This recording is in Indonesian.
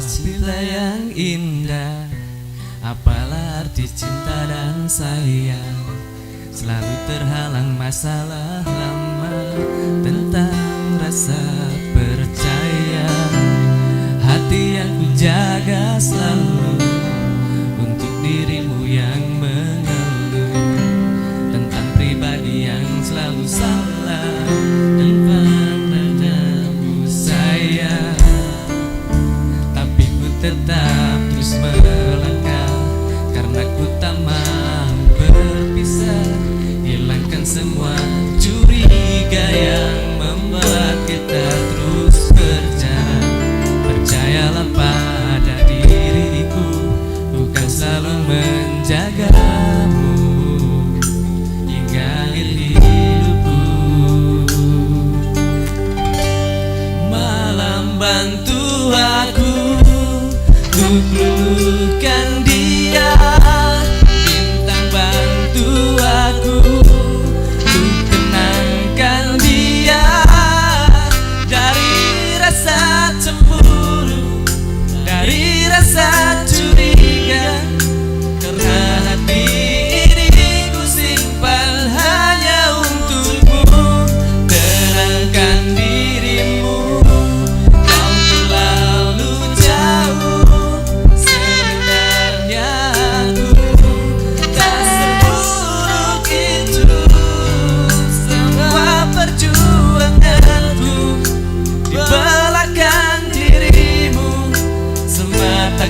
cinta yang indah, apalah arti cinta dan sayang. Selalu terhalang masalah lama tentang rasa percaya. Hati yang ku jaga selalu untuk dirimu yang mengeluh tentang pribadi yang selalu salah tentang padamu sayang. Tapi ku tetap terus melangkah karena ku tak mau berpisah. Hilangkan semua curiga yang membuat kita terus berjalan. Percayalah pada diriku, bukan selalu menjagamu hingga akhir hidupku. Malam bantu aku untuk luluhkan dia, bintang bantu aku untuk tenangkan dia dari rasa cemburu, dari rasa curiga. Karena hati ini ku simpan hanya untukmu. Terangkan dirimu, kau terlalu jauh. Sebenarnya aku tak seburuk itu. Semua perjuanganku di belakang dirimu semata